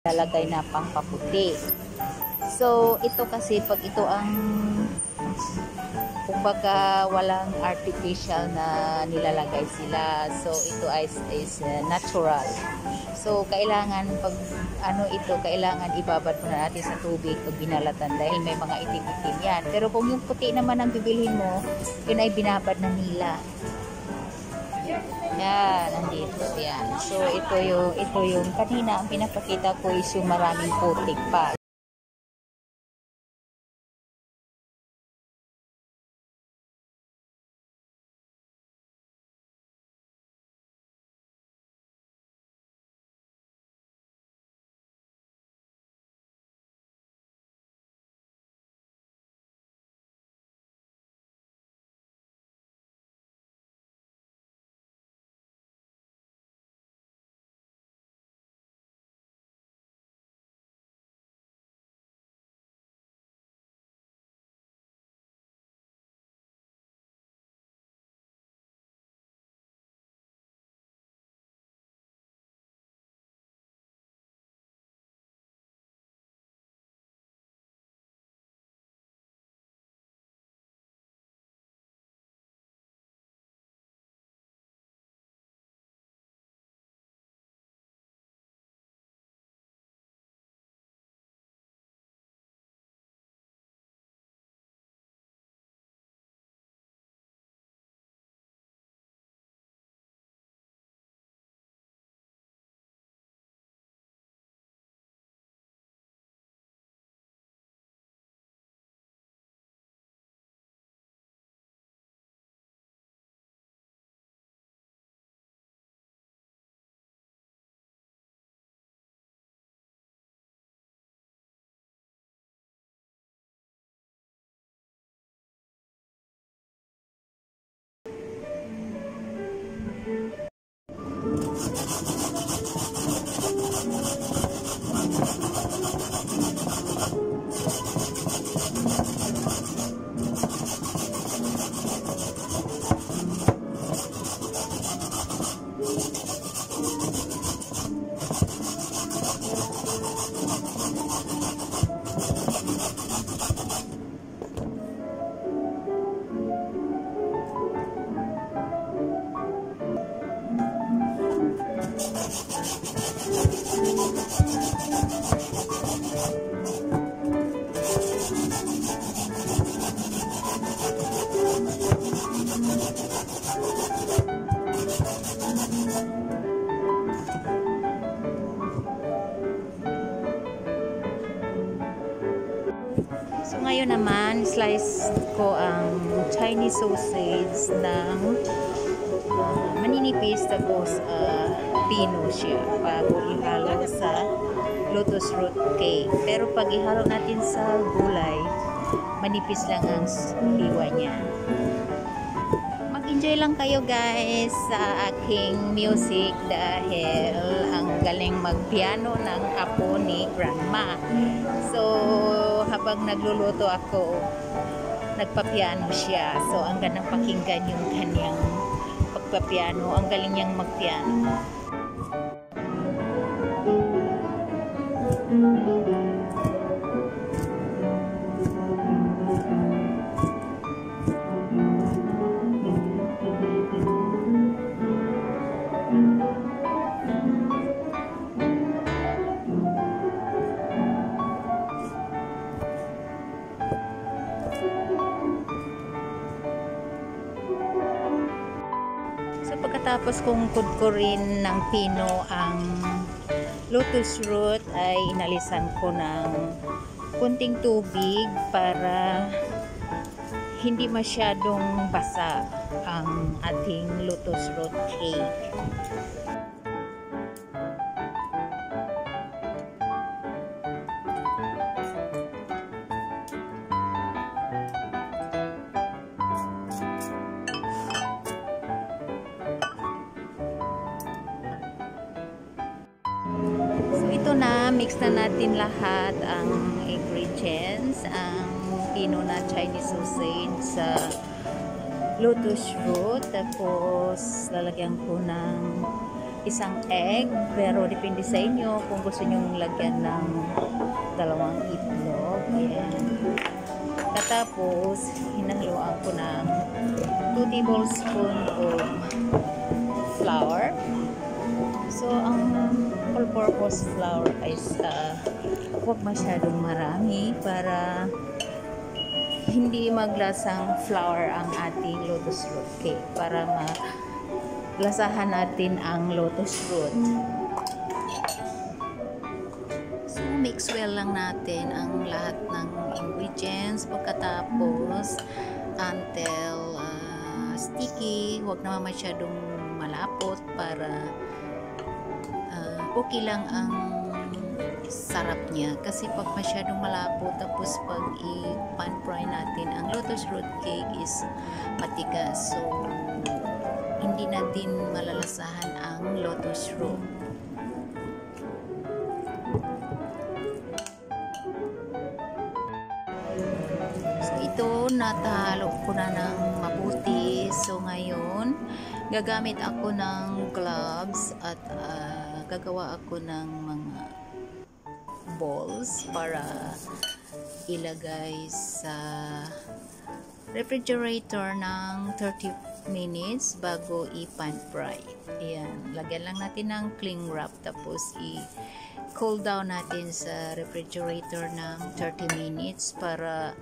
lalagay na pangpaputi. So, ito kasi pag ito ang kumbaga walang artificial na nilalagay sila. So, ito is natural. So, kailangan pag kailangan ibabad muna natin sa tubig pag binalatan dahil may mga itim-itim yan. Pero kung yung puti naman ang bibilhin mo, yun ay binabad na nila. Yan, nandito. Yan. So, ito yung kanina ang pinapakita ko is yung maraming putik pa. So ngayon naman, slice ko ang Chinese sausage ng maninipis, tapos pino siya bago ihalo sa lotus root cake. Pero pag ihalo natin sa gulay, manipis lang ang hiwa niya. Mag-enjoy lang kayo guys sa aking music dahil ang galing mag-piano ng apo ni Grandma. So, habang nagluluto ako, nagpa-piano siya. So, ang ganang pakinggan yung kanyang pagpa-piano. Ang galing niyang mag-piano. So pagkatapos kong kudkurin ng pino ang lotus root ay inalisan ko ng kunting tubig para hindi masyadong basa ang ating lotus root cake. Ito na, mix na natin lahat ang ingredients, ang pino na Chinese sausage sa lotus root, tapos lalagyan ko ng isang egg, pero depende sa inyo kung gusto nyo lagyan ng dalawang itlog. Ayan. Katapos, hinahaluan ko ng 2 tablespoon of flour. So, ang all-purpose flour is huwag masyadong marami para hindi maglasang flour ang ating lotus root cake, para malasahan natin ang lotus root. So mix well lang natin ang lahat ng ingredients pagkatapos until sticky. Huwag naman masyadong malapot para okay lang ang sarap niya, kasi pag masyadong malapot tapos pag i-pan fry natin ang lotus root cake is matigas, so hindi natin malalasahan ang lotus root. So ito natahalo ko na ng mabuti. So ngayon gagamit ako ng gloves at gagawa ako ng mga balls para ilagay sa refrigerator ng 30 minutes bago i-pan fry. Ayan, lagyan lang natin ng cling wrap tapos i-cool down natin sa refrigerator ng 30 minutes para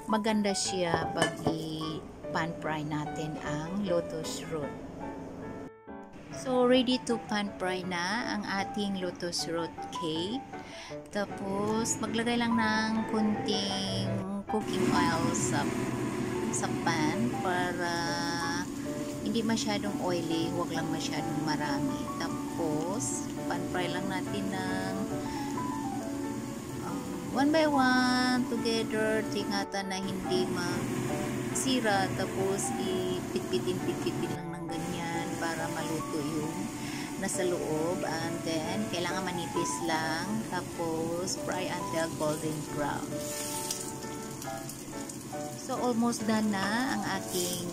maganda siya pag i-pan fry natin ang lotus root. So, ready to pan fry na ang ating lotus root cake. Tapos, maglagay lang ng kunting cooking oil sa pan para hindi masyadong oily, huwag lang masyadong marami. Tapos, pan fry lang natin ng one by one together, tingatan na hindi masira. Tapos, ipitpitin lang ng ganyan para maluto yung nasa loob, and then kailangan manipis lang, tapos fry until golden brown. So almost done na ang aking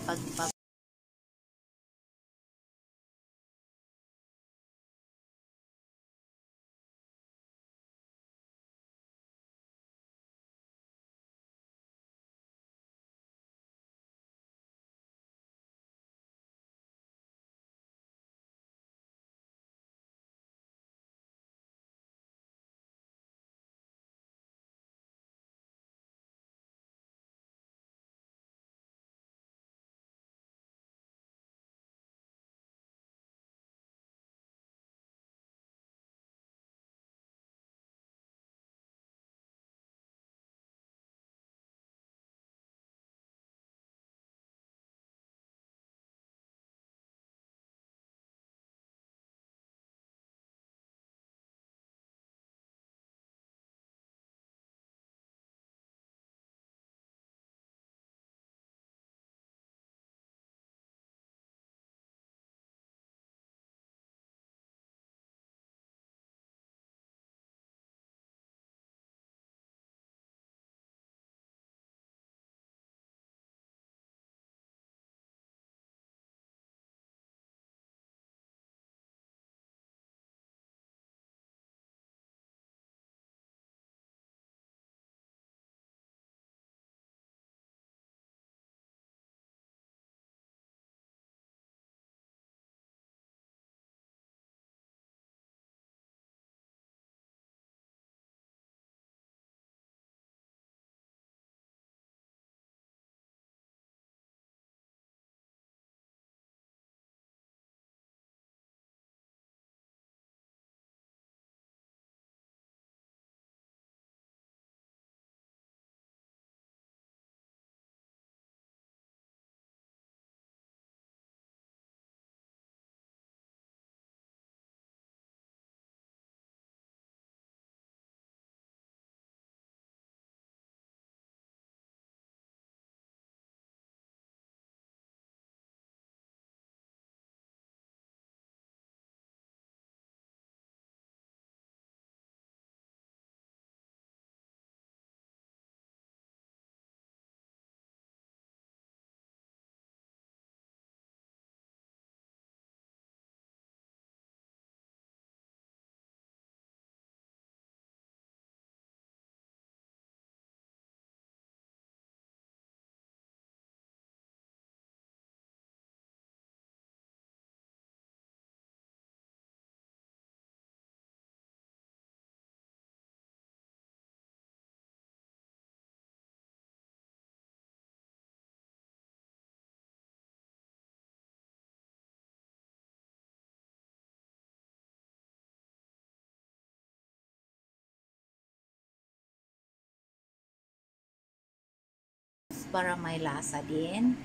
para may lasa din.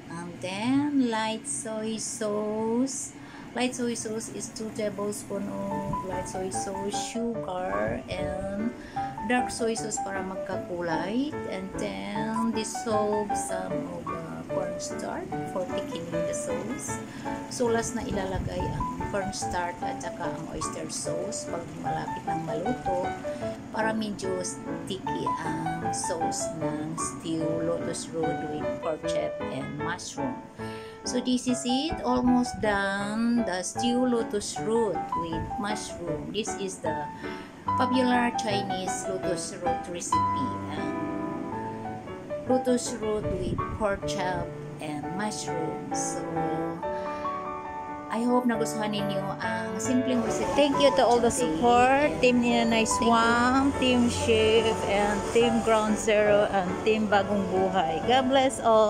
And then, light soy sauce. Light soy sauce is 2 tablespoons of light soy sauce, sugar, and dark soy sauce para magkakulay. And then, dissolve some of cornstarch for thickening the sauce. So, last na ilalagay ang cornstarch at saka ang oyster sauce pag malapit ng maluto para medyo sticky ang sauce ng stew lotus root with pork chop and mushroom. So this is it, almost done, the stew lotus root with mushroom. This is the popular Chinese lotus root recipe. Lotus root with pork chop and mushroom. So I hope nagustuhan ninyo ang simpleng recipe. Thank you to all the support, Team Ninanay Swam, Team Chef, and Team Ground Zero, and Team Bagong Buhay. God bless all.